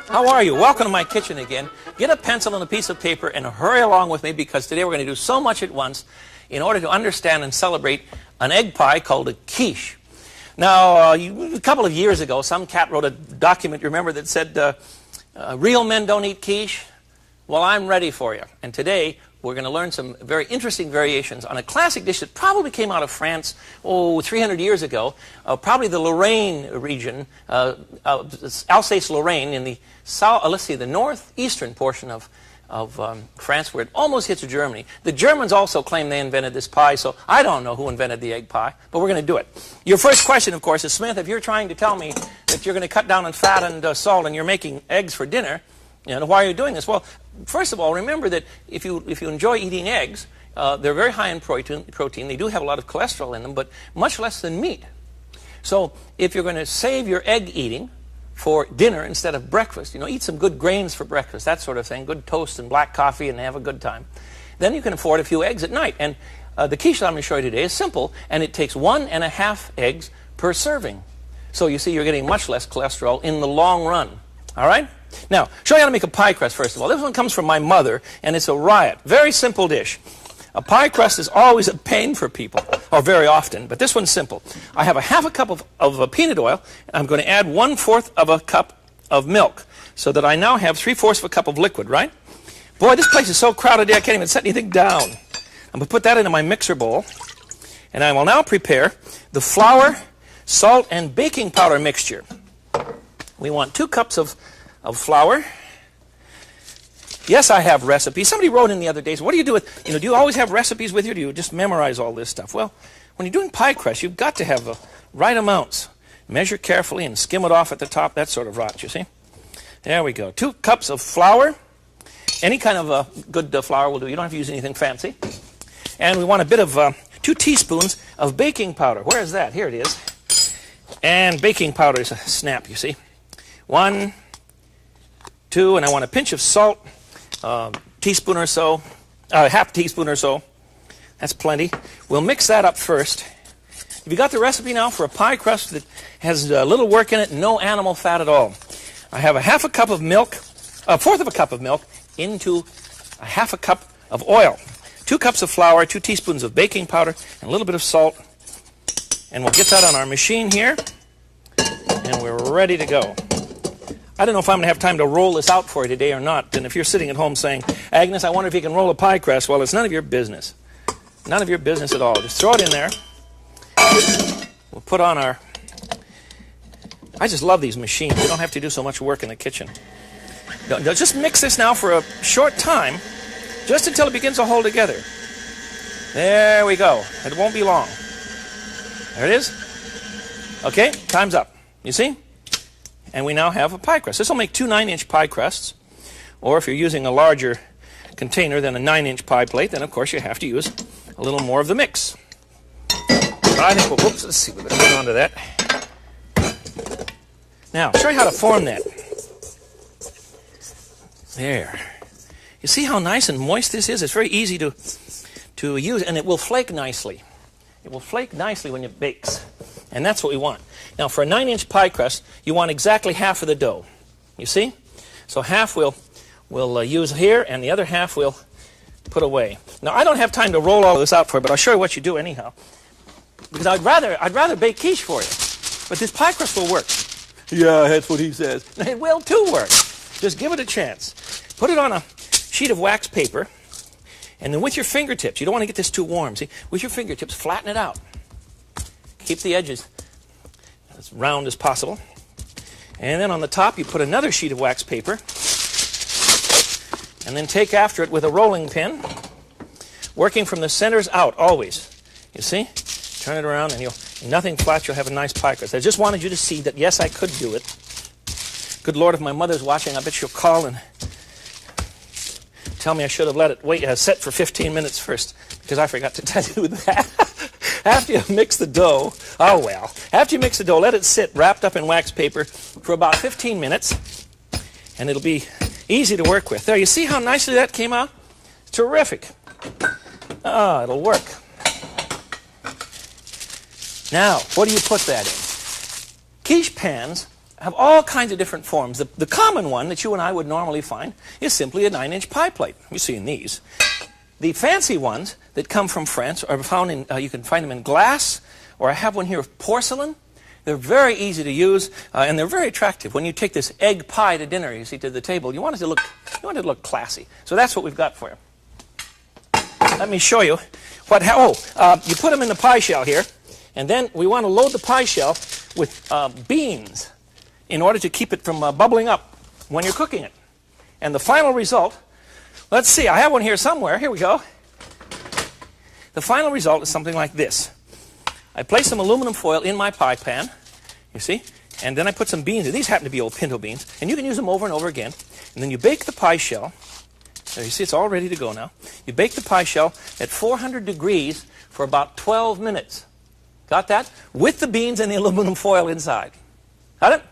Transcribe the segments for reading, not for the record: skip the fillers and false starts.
How are you? Welcome to my kitchen again. Get a pencil and a piece of paper and hurry along with me, because today we're going to do so much at once in order to understand and celebrate an egg pie called a quiche. Now, a couple of years ago, some cat wrote a document, remember, that said, real men don't eat quiche? Well, I'm ready for you. And today we're going to learn some very interesting variations on a classic dish that probably came out of France, 300 years ago, probably the Lorraine region, Alsace-Lorraine, in the the northeastern portion of France, where it almost hits Germany. The Germans also claim they invented this pie, so I don't know who invented the egg pie, but we're going to do it. Your first question, of course, is, Smith, if you're trying to tell me that you're going to cut down on fat and salt and you're making eggs for dinner, why are you doing this? Well, first of all, remember that if you enjoy eating eggs, they're very high in protein. They do have a lot of cholesterol in them, but much less than meat. So if you're going to save your egg eating for dinner instead of breakfast, eat some good grains for breakfast, that sort of thing, good toast and black coffee, and have a good time, then you can afford a few eggs at night. And the quiche that I'm going to show you today is simple, and it takes 1.5 eggs per serving. So you see, you're getting much less cholesterol in the long run. All right? Now, show you how to make a pie crust, first of all. This one comes from my mother, and it's a riot. Very simple dish. A pie crust is always a pain for people, or very often, but this one's simple. I have a half a cup of peanut oil, and I'm going to add 1/4 of a cup of milk, so that I now have 3/4 of a cup of liquid, right? Boy, this place is so crowded I can't even set anything down. I'm going to put that into my mixer bowl, and I will now prepare the flour, salt, and baking powder mixture. We want 2 cups of flour. Yes, I have recipes. Somebody wrote in the other day, so what do you do with, do you always have recipes with you, or do you just memorize all this stuff? Well, when you're doing pie crust, you've got to have the right amounts. Measure carefully and skim it off at the top, that sort of rot, you see? There we go. 2 cups of flour. Any kind of good flour will do. You don't have to use anything fancy. And we want a bit of 2 teaspoons of baking powder. Where is that? Here it is. And baking powder is a snap, you see. 1, 2, and I want a pinch of salt, teaspoon or so, half teaspoon or so. That's plenty. We'll mix that up first. Have you got the recipe now for a pie crust that has little work in it, no animal fat at all? I have a half a cup of milk, 1/4 of a cup of milk into a half a cup of oil. 2 cups of flour, 2 teaspoons of baking powder, and a little bit of salt. And we'll get that on our machine here, and we're ready to go. I don't know if I'm going to have time to roll this out for you today or not. And if you're sitting at home saying, Agnes, I wonder if you can roll a pie crust, well, it's none of your business. None of your business at all. Just throw it in there. We'll put on our... I just love these machines. You don't have to do so much work in the kitchen. Just mix this now for a short time, just until it begins to hold together. There we go. It won't be long. There it is. Okay, time's up. You see? And we now have a pie crust. This will make 2 9-inch pie crusts. Or if you're using a larger container than a 9-inch pie plate, then of course you have to use a little more of the mix. But I think, well, let's see, we're going to get onto that. Now, I'll show you how to form that. There. You see how nice and moist this is? It's very easy to use, and it will flake nicely. It will flake nicely when it bakes. And that's what we want. Now, for a 9-inch pie crust, you want exactly half of the dough. You see? So half we'll use here, and the other half we'll put away. Now, I don't have time to roll all this out for you, but I'll show you what you do anyhow. Because I'd rather bake quiche for you. But this pie crust will work. Yeah, that's what he says. It will too work. Just give it a chance. Put it on a sheet of wax paper, and then with your fingertips, you don't want to get this too warm, see? With your fingertips, flatten it out. Keep the edges as round as possible. And then on the top, you put another sheet of wax paper, and then take after it with a rolling pin, working from the centers out, always. You see? Turn it around, and nothing flat, you'll have a nice pie crust. I just wanted you to see that, yes, I could do it. Good Lord, if my mother's watching, I bet she'll call and tell me I should have let it set for 15 minutes first, because I forgot to tell you that. After you mix the dough, after you mix the dough, let it sit wrapped up in wax paper for about 15 minutes, and it'll be easy to work with. There, you see how nicely that came out? Terrific. It'll work. Now, what do you put that in? Quiche pans have all kinds of different forms. The common one that you and I would normally find is simply a 9-inch pie plate. You see in these. The fancy ones that come from France are found in, you can find them in glass, or I have one here of porcelain. They're very easy to use, and they're very attractive. When you take this egg pie to dinner, you see, to the table, you want it to look classy. So that's what we've got for you. Let me show you you put them in the pie shell here, and then we want to load the pie shell with beans in order to keep it from bubbling up when you're cooking it. And the final result, let's see, I have one here somewhere. Here we go. The final result is something like this. I place some aluminum foil in my pie pan, you see, and then I put some beans in. These happen to be old pinto beans, and you can use them over and over again. And then you bake the pie shell. There, you see, it's all ready to go now. You bake the pie shell at 400 degrees for about 12 minutes. Got that? With the beans and the aluminum foil inside. Got it?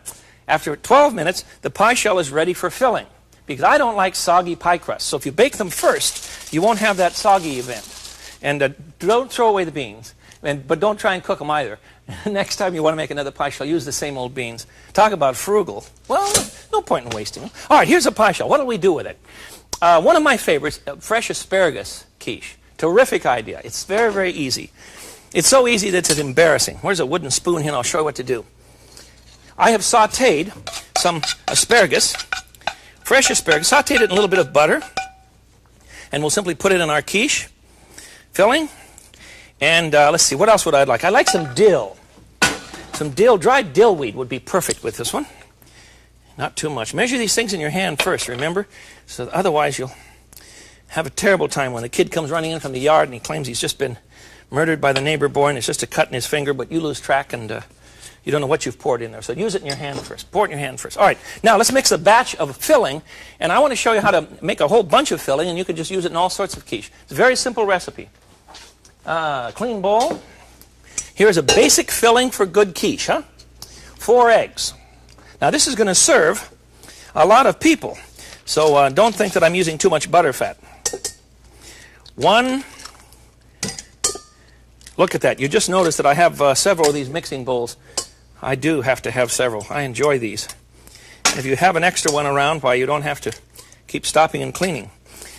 After 12 minutes, the pie shell is ready for filling, because I don't like soggy pie crusts. So if you bake them first, you won't have that soggy event. And don't throw away the beans, but don't try and cook them either. Next time you want to make another pie shell, use the same old beans. Talk about frugal. Well, no point in wasting them. All right, here's a pie shell. What do we do with it? One of my favorites, fresh asparagus quiche. Terrific idea. It's very, very easy. It's so easy that it's embarrassing. Where's a wooden spoon here? And I'll show you what to do. I have sautéed some asparagus, fresh asparagus, sautéed it in a little bit of butter, and we'll simply put it in our quiche filling. And let's see, what else would I like? I like some dill. Some dill, dried dill weed would be perfect with this one. Not too much. Measure these things in your hand first, remember? So otherwise you'll have a terrible time when the kid comes running in from the yard and he claims he's just been murdered by the neighbor boy and it's just a cut in his finger, but you lose track and you don't know what you've poured in there. So use it in your hand first. Pour it in your hand first. All right, now let's mix a batch of filling, and I want to show you how to make a whole bunch of filling, and you can just use it in all sorts of quiche. It's a very simple recipe. Clean bowl. Here's a basic filling for good quiche, 4 eggs. Now this is going to serve a lot of people, so don't think that I'm using too much butter fat. 1. Look at that. You just noticed that I have several of these mixing bowls. I do have to have several. I enjoy these. And if you have an extra one around, why, you don't have to keep stopping and cleaning.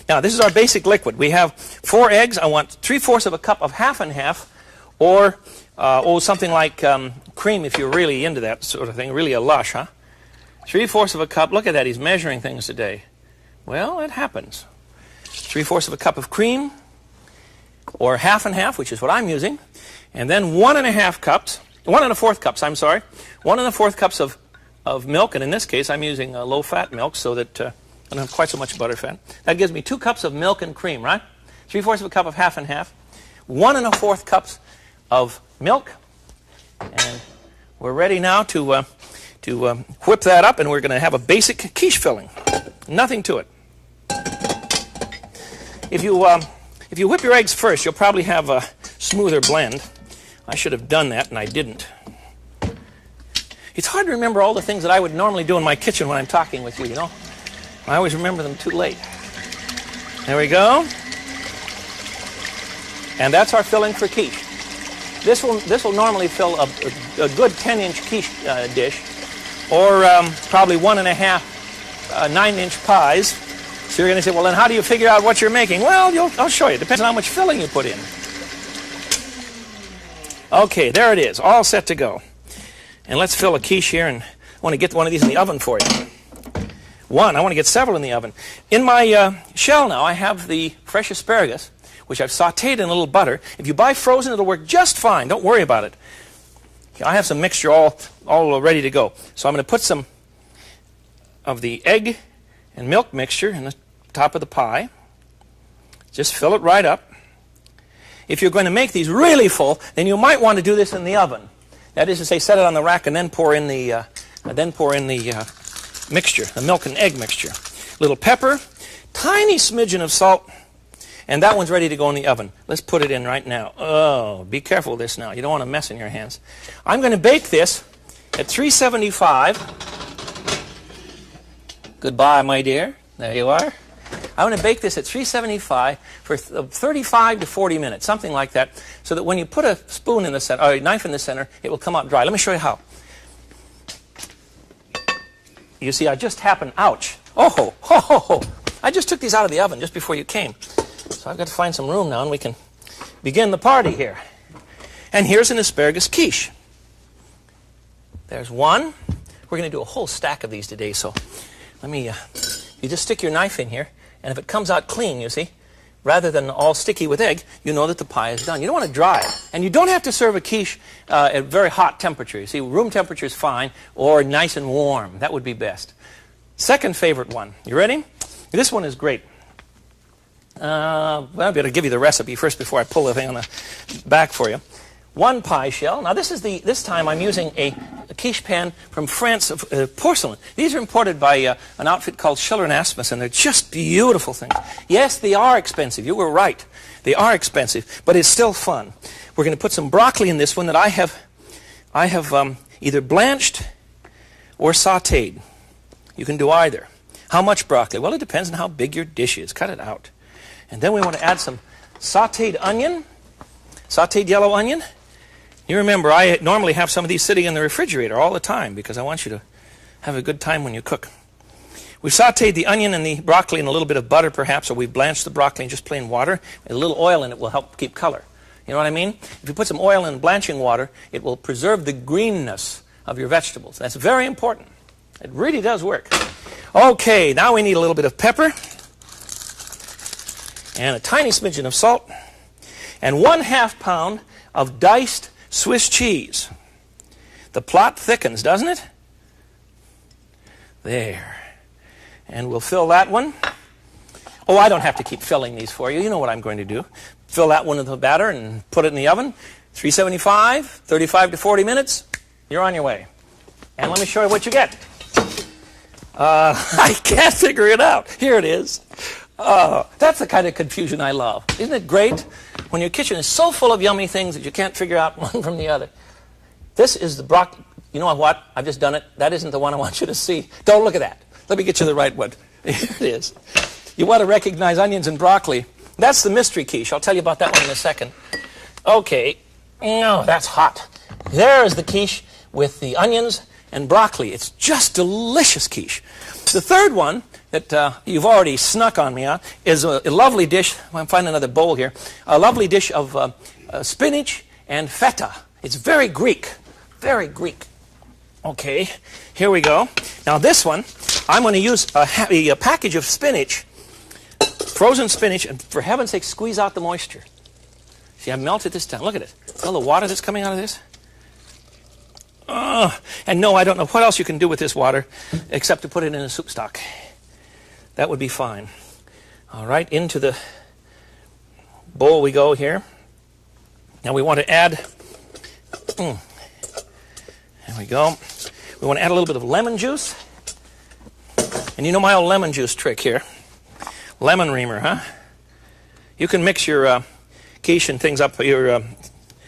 Now, this is our basic liquid. We have 4 eggs. I want 3/4 of a cup of half and half, or something like cream if you're really into that sort of thing, really a lush, 3/4 of a cup. Look at that. He's measuring things today. Well, it happens. 3/4 of a cup of cream, or half and half, which is what I'm using, and then 1 1/4 cups, 1 1/4 cups, I'm sorry, 1 1/4 cups of milk, and in this case I'm using low-fat milk so that I don't have quite so much butter fat. That gives me 2 cups of milk and cream, right? 3/4 of a cup of half and half, 1 1/4 cups of milk, and we're ready now to whip that up, and we're going to have a basic quiche filling. Nothing to it. If you whip your eggs first, you'll probably have a smoother blend. I should have done that, and I didn't. It's hard to remember all the things that I would normally do in my kitchen when I'm talking with you, you know. I always remember them too late. There we go. And that's our filling for quiche. This will normally fill a good 10-inch quiche dish, or probably 1 1/2 9-inch pies. So you're going to say, well, then how do you figure out what you're making? Well, I'll show you. It depends on how much filling you put in. Okay, there it is, all set to go. And let's fill a quiche here, and I want to get one of these in the oven for you. I want to get several in the oven. In my shell now, I have the fresh asparagus, which I've sautéed in a little butter. If you buy frozen, it'll work just fine. Don't worry about it. I have some mixture all ready to go. So I'm going to put some of the egg and milk mixture in the top of the pie. Just fill it right up. if you're going to make these really full, then you might want to do this in the oven. That is to say, set it on the rack and then pour in the mixture, the milk and egg mixture. Little pepper, tiny smidgen of salt, and that one's ready to go in the oven. Let's put it in right now. Oh, be careful with this now. You don't want to mess in your hands. I'm going to bake this at 375. Goodbye, my dear. There you are. I'm going to bake this at 375 for 35 to 40 minutes, something like that, so that when you put a spoon in the center, or a knife in the center, it will come out dry. Let me show you how. You see, I just happened, ouch. Oh, ho, ho, ho, ho. I just took these out of the oven just before you came. So I've got to find some room now, and we can begin the party here. And here's an asparagus quiche. There's one. We're going to do a whole stack of these today, so let me, you just stick your knife in here, and if it comes out clean, you see, rather than all sticky with egg, you know that the pie is done. You don't want to dry it. And you don't have to serve a quiche at very hot temperature. You see, room temperature is fine, or nice and warm. That would be best. Second favorite one. You ready? This one is great. Well, I better give you the recipe first before I pull the thing on the back for you. One pie shell. Now this time I'm using a quiche pan from France, porcelain. These are imported by an outfit called Schiller & Asmus, and they're just beautiful things. Yes, they are expensive. You were right. They are expensive, but it's still fun. We're going to put some broccoli in this one that I have either blanched or sautéed. You can do either. How much broccoli? Well, it depends on how big your dish is. Cut it out. And then we want to add some sautéed onion, sautéed yellow onion. You remember, I normally have some of these sitting in the refrigerator all the time because I want you to have a good time when you cook. We've sautéed the onion and the broccoli in a little bit of butter perhaps, or we've blanched the broccoli in just plain water. A little oil in it will help keep color. You know what I mean? If you put some oil in blanching water, it will preserve the greenness of your vegetables. That's very important. It really does work. Okay, now we need a little bit of pepper and a tiny smidgen of salt and 1/2 pound of diced Swiss cheese. The plot thickens, doesn't it? There. And we'll fill that one. Oh, I don't have to keep filling these for you. You know what I'm going to do. Fill that one with the batter and put it in the oven. 375, 35 to 40 minutes. You're on your way. And let me show you what you get. I can't figure it out. Here it is. That's the kind of confusion I love. Isn't it great when your kitchen is so full of yummy things that you can't figure out one from the other? This is the broccoli. You know what? I've just done it. That isn't the one I want you to see. Don't look at that. Let me get you the right one. Here it is. You want to recognize onions and broccoli. That's the mystery quiche. I'll tell you about that one in a second. Okay. No, that's hot. There's the quiche with the onions and broccoli. It's just delicious quiche. The third one that you've already snuck on me on is a lovely dish. I'm finding another bowl here. A lovely dish of spinach and feta. It's very Greek. Very Greek. Okay, here we go. Now this one, I'm going to use a package of spinach, frozen spinach, and for heaven's sake, squeeze out the moisture. See, I've melted this down. Look at it. All the water that's coming out of this. And no, I don't know what else you can do with this water except to put it in a soup stock. That would be fine. All right, into the bowl we go here. Now we want to add, there we go. We want to add a little bit of lemon juice. And you know my old lemon juice trick here. Lemon reamer, huh? You can mix your quiche and things up, your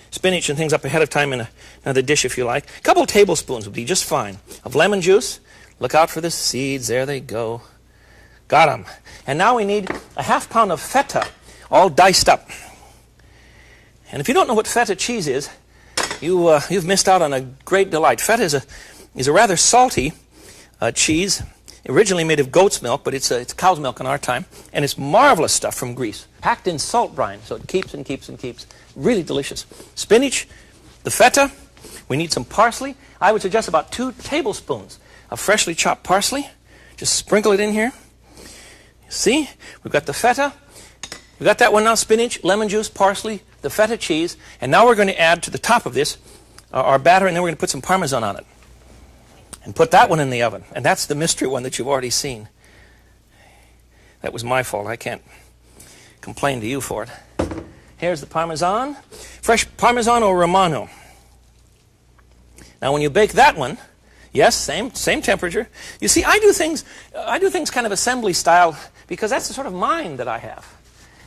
spinach and things up ahead of time in another dish if you like. A couple of tablespoons would be just fine of lemon juice. Look out for the seeds. There they go. Got them. And now we need a 1/2 pound of feta, all diced up. And if you don't know what feta cheese is, you've missed out on a great delight. Feta is a rather salty cheese, originally made of goat's milk, but it's cow's milk in our time, and it's marvelous stuff from Greece, packed in salt brine, so it keeps and keeps and keeps. Really delicious. Spinach, the feta. We need some parsley. I would suggest about 2 tablespoons of freshly chopped parsley. Just sprinkle it in here. See, we've got the feta. We've got that one now, spinach, lemon juice, parsley, the feta cheese. And now we're going to add to the top of this our batter, and then we're going to put some Parmesan on it. And put that one in the oven. And that's the mystery one that you've already seen. That was my fault. I can't complain to you for it. Here's the Parmesan. Fresh Parmesan or Romano. Now when you bake that one, yes, same temperature. You see, I do things kind of assembly style because that's the sort of mind that I have.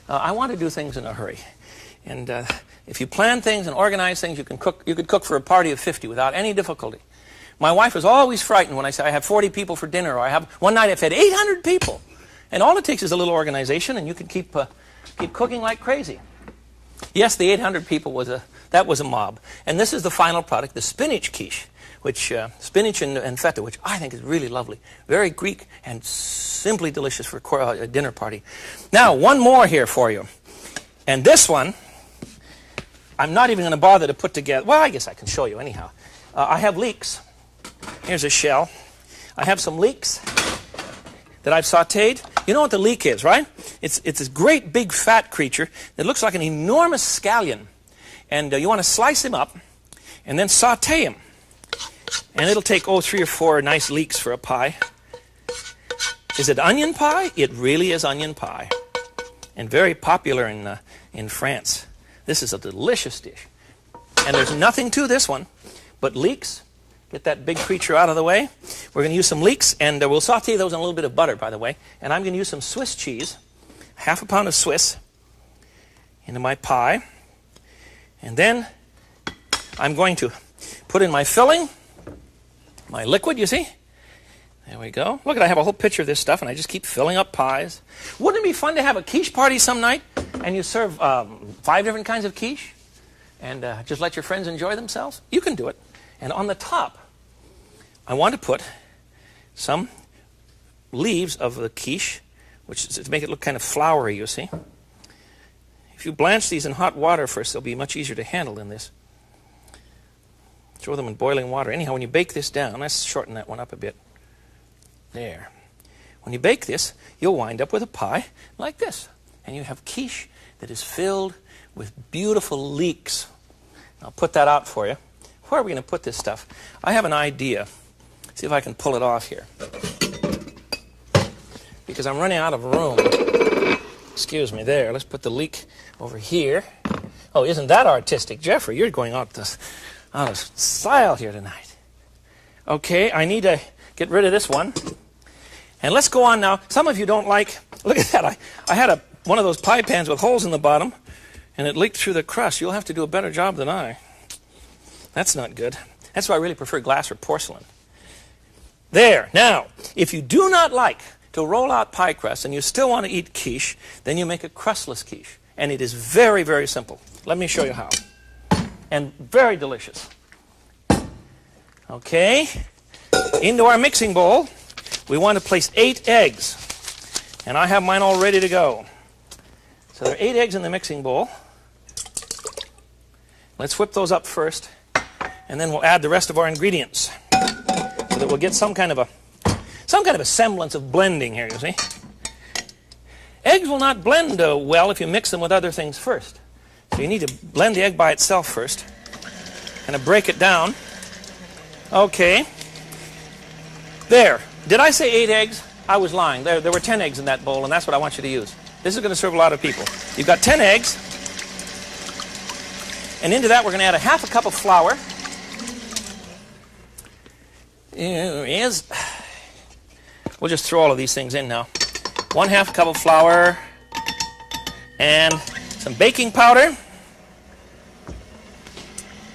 I want to do things in a hurry. And if you plan things and organize things, you could cook for a party of 50 without any difficulty. My wife is always frightened when I say I have 40 people for dinner, or one night I fed 800 people. And all it takes is a little organization, and you can keep cooking like crazy. Yes, the 800 people was a mob. And this is the final product, the spinach quiche, which spinach and feta, which I think is really lovely. Very Greek and simply delicious for a dinner party. Now, one more here for you. And this one, I'm not even going to bother to put together. Well, I guess I can show you anyhow. I have leeks. Here's a shell. I have some leeks that I've sautéed. You know what the leek is, right? It's this great big fat creature that looks like an enormous scallion. And you want to slice him up and then sauté him. And it'll take, 3 or 4 nice leeks for a pie. Is it onion pie? It really is onion pie. And very popular in France. This is a delicious dish. And there's nothing to this one but leeks. Get that big creature out of the way. We're going to use some leeks, and we'll saute those in a little bit of butter, by the way. And I'm going to use some Swiss cheese, half a pound of Swiss, into my pie. And then I'm going to put in my filling, my liquid, you see? There we go. Look, I have a whole pitcher of this stuff, and I just keep filling up pies. Wouldn't it be fun to have a quiche party some night, and you serve 5 different kinds of quiche, and just let your friends enjoy themselves? You can do it. And on the top, I want to put some leaves of the quiche, which is to make it look kind of floury, you see. If you blanch these in hot water first, they'll be much easier to handle than this. Throw them in boiling water. Anyhow, when you bake this down, let's shorten that one up a bit. There. When you bake this, you'll wind up with a pie like this. And you have quiche that is filled with beautiful leeks. I'll put that out for you. Where are we going to put this stuff? I have an idea. See if I can pull it off here. Because I'm running out of room. Excuse me, there. Let's put the leek over here. Oh, isn't that artistic? Jeffrey, you're going out of style here tonight. Okay, I need to get rid of this one. And let's go on now. Some of you don't like... Look at that. I had one of those pie pans with holes in the bottom, and it leaked through the crust. You'll have to do a better job than I. That's not good. That's why I really prefer glass or porcelain. There. Now, if you do not like to roll out pie crust and you still want to eat quiche, then you make a crustless quiche. And it is very, very simple. Let me show you how. And very delicious. Okay. Into our mixing bowl, we want to place 8 eggs. And I have mine all ready to go. So there are 8 eggs in the mixing bowl. Let's whip those up first. And then we'll add the rest of our ingredients so that we'll get some kind of a semblance of blending here, you see. Eggs will not blend well if you mix them with other things first. So you need to blend the egg by itself first. Kind of break it down. Okay. There. Did I say 8 eggs? I was lying. There were 10 eggs in that bowl, and that's what I want you to use. This is going to serve a lot of people. You've got 10 eggs. And into that we're going to add a half a cup of flour. We'll just throw all of these things in now. 1/2 cup of flour and some baking powder.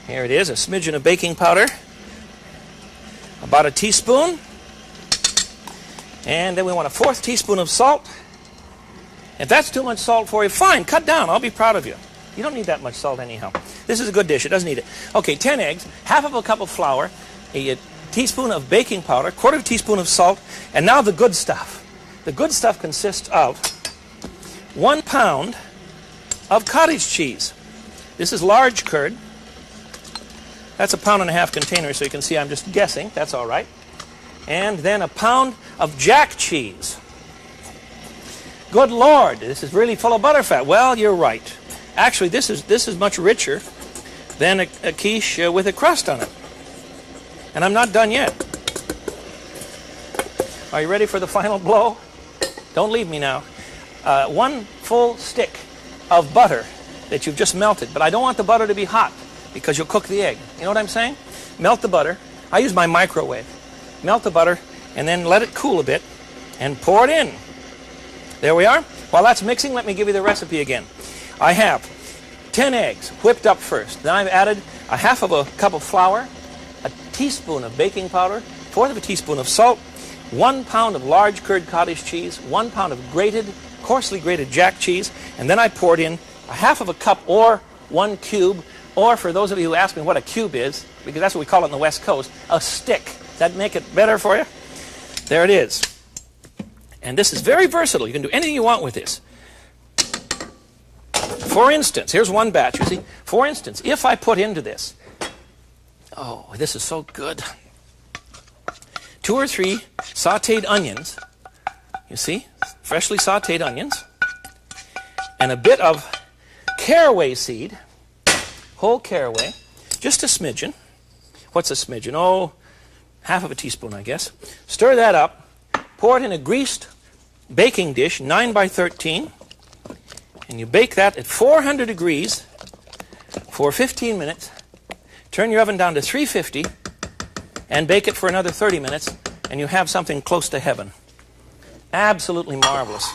Here it is, a smidgen of baking powder. About a teaspoon. And then we want a 1/4 teaspoon of salt. If that's too much salt for you, fine, cut down. I'll be proud of you. You don't need that much salt anyhow. This is a good dish. It doesn't need it. Okay, 10 eggs, 1/2 cup of flour, a teaspoon of baking powder, 1/4 teaspoon of salt, and now the good stuff. The good stuff consists of 1 pound of cottage cheese. This is large curd. That's a 1.5 pound container, so you can see I'm just guessing. That's all right. And then a pound of jack cheese. Good Lord, this is really full of butterfat. Well, you're right. Actually, this is much richer than a quiche with a crust on it. And I'm not done yet. Are you ready for the final blow? Don't leave me now. 1 full stick of butter that you've just melted. But I don't want the butter to be hot because you'll cook the egg. You know what I'm saying? Melt the butter. I use my microwave. Melt the butter and then let it cool a bit and pour it in. There we are. While that's mixing, let me give you the recipe again. I have 10 eggs whipped up first. Then I've added a half of a cup of flour, a teaspoon of baking powder, 1/4 of a teaspoon of salt, 1 pound of large curd cottage cheese, 1 pound of coarsely grated jack cheese, and then I poured in a half of a cup or 1 cube, or for those of you who ask me what a cube is, because that's what we call it on the West Coast, a stick. Does that make it better for you? There it is. And this is very versatile. You can do anything you want with this. For instance, here's one batch, you see. For instance, if I put into this, oh, this is so good, 2 or 3 sautéed onions, you see, freshly sautéed onions, and a bit of caraway seed, whole caraway, just a smidgen. What's a smidgen? Oh, half of a teaspoon, I guess. Stir that up, pour it in a greased baking dish, 9 by 13, and you bake that at 400 degrees for 15 minutes. Turn your oven down to 350 and bake it for another 30 minutes, and you have something close to heaven. Absolutely marvelous.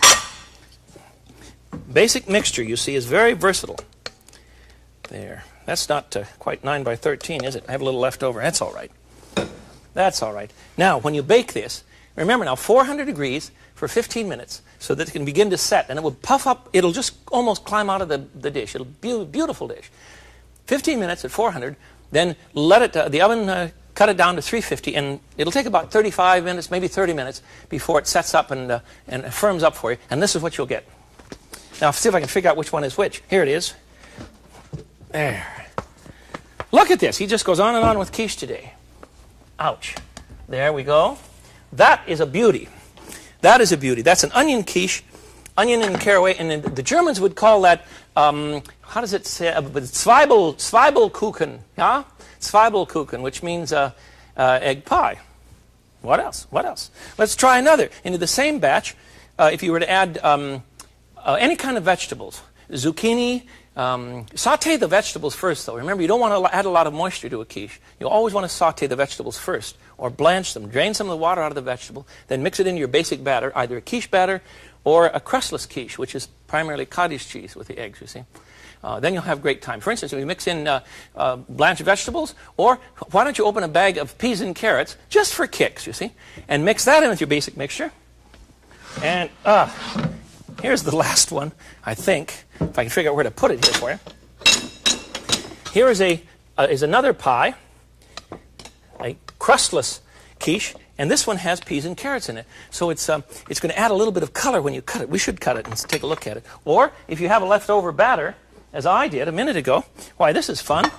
Basic mixture, you see, is very versatile. There. That's not quite 9 by 13, is it? I have a little left over. That's all right. That's all right. Now, when you bake this, remember now, 400 degrees for 15 minutes so that it can begin to set, and it will puff up. It'll just almost climb out of the dish. It'll be a beautiful dish. 15 minutes at 400, then let it, the oven, cut it down to 350, and it'll take about 35 minutes, maybe 30 minutes, before it sets up and firms up for you, and this is what you'll get. Now, see if I can figure out which one is which. Here it is. There. Look at this. He just goes on and on with quiche today. Ouch. There we go. That is a beauty. That is a beauty. That's an onion quiche, onion and caraway, and the Germans would call that, how does it say, Zwiebelkuchen, yeah? Zwiebelkuchen, which means egg pie. What else? What else? Let's try another. Into the same batch, if you were to add any kind of vegetables, zucchini, saute the vegetables first, though. Remember, you don't want to add a lot of moisture to a quiche. You always want to saute the vegetables first, or blanch them. Drain some of the water out of the vegetable, then mix it into your basic batter, either a quiche batter or a crustless quiche, which is primarily cottage cheese with the eggs, you see. Then you'll have great time. For instance, if you mix in blanched vegetables, or why don't you open a bag of peas and carrots, just for kicks, you see, and mix that in with your basic mixture. And here's the last one, I think, if I can figure out where to put it here for you. Here is another pie, a crustless quiche, and this one has peas and carrots in it. So it's going to add a little bit of color when you cut it. We should cut it and take a look at it. Or if you have a leftover batter, as I did a minute ago, why, this is fun.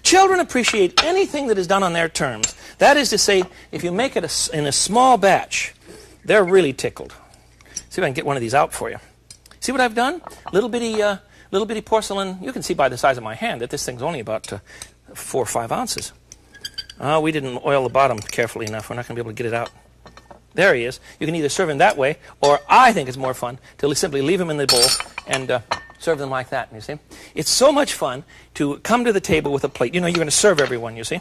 Children appreciate anything that is done on their terms. That is to say, if you make it in a small batch, they're really tickled. See if I can get one of these out for you. See what I've done? Little bitty porcelain. You can see by the size of my hand that this thing's only about 4 or 5 ounces. We didn't oil the bottom carefully enough. We're not going to be able to get it out. There he is. You can either serve him that way, or I think it's more fun to simply leave him in the bowl and serve them like that, you see. It's so much fun to come to the table with a plate. You know, you're going to serve everyone, you see.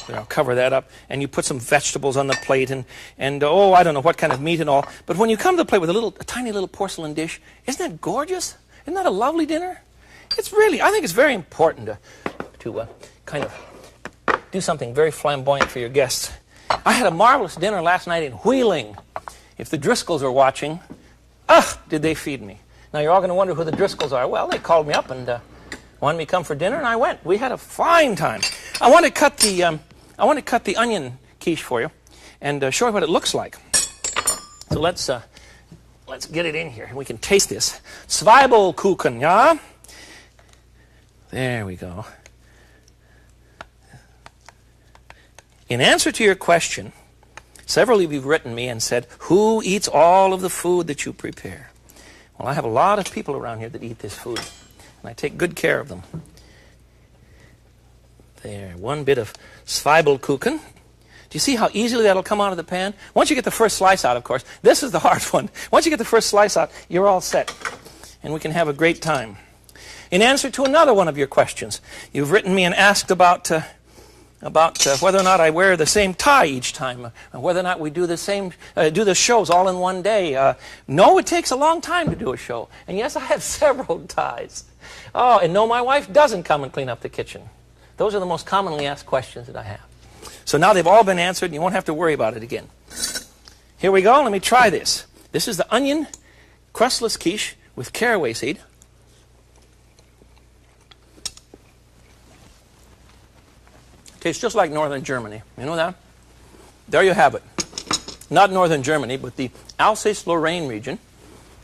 I'll cover that up, and you put some vegetables on the plate, and oh, I don't know what kind of meat and all. But when you come to the plate with a tiny little porcelain dish, isn't that gorgeous? Isn't that a lovely dinner? It's really, I think it's very important to kind of do something very flamboyant for your guests. I had a marvelous dinner last night in Wheeling. If the Driscolls are watching, did they feed me. Now, you're all going to wonder who the Driscolls are. Well, they called me up and wanted me to come for dinner, and I went. We had a fine time. I want to cut the onion quiche for you and show you what it looks like. So let's get it in here, and we can taste this. Zwiebelkuchen, yeah? There we go. In answer to your question, several of you have written me and said, who eats all of the food that you prepare? Well, I have a lot of people around here that eat this food, and I take good care of them. There, one bit of Zwiebelkuchen. Do you see how easily that'll come out of the pan? Once you get the first slice out, of course, this is the hard one. Once you get the first slice out, you're all set, and we can have a great time. In answer to another one of your questions, you've written me and asked about whether or not I wear the same tie each time, whether or not we do the shows all in one day. No, it takes a long time to do a show. And yes, I have several ties. Oh, and no, my wife doesn't come and clean up the kitchen. Those are the most commonly asked questions that I have. So now they've all been answered, and you won't have to worry about it again. Here we go. Let me try this. This is the onion crustless quiche with caraway seed. Tastes just like northern Germany. You know that? There you have it. Not northern Germany, but the Alsace-Lorraine region,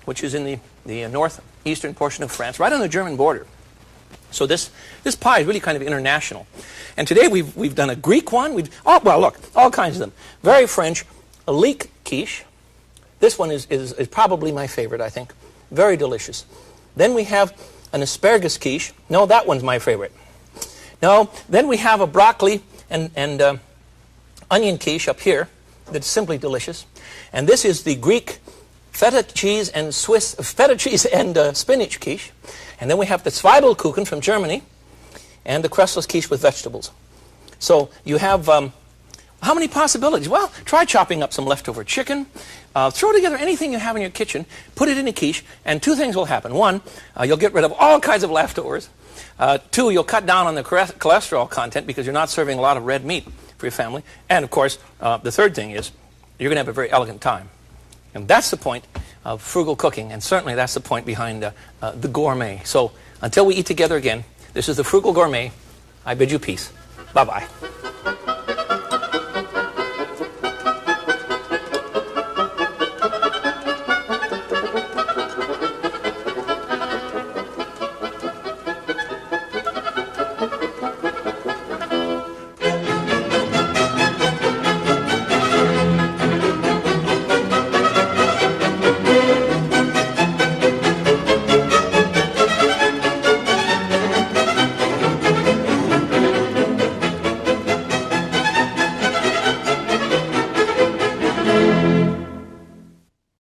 which is in the northeastern portion of France, right on the German border. So this pie is really kind of international. And today we've done a Greek one. Well, look, all kinds of them. Very French, a leek quiche. This one is probably my favorite, I think. Very delicious. Then we have an asparagus quiche. No, that one's my favorite. No, then we have a broccoli and onion quiche up here that's simply delicious. And this is the Greek feta cheese and spinach quiche. And then we have the Zwiebelkuchen from Germany and the crustless quiche with vegetables. So you have how many possibilities? Well, try chopping up some leftover chicken. Throw together anything you have in your kitchen, put it in a quiche, and two things will happen. One, you'll get rid of all kinds of leftovers. Two, you'll cut down on the cholesterol content because you're not serving a lot of red meat for your family. And, of course, the third thing is you're going to have a very elegant time. And that's the point of frugal cooking, and certainly that's the point behind the gourmet. So until we eat together again, this is the Frugal Gourmet. I bid you peace. Bye-bye.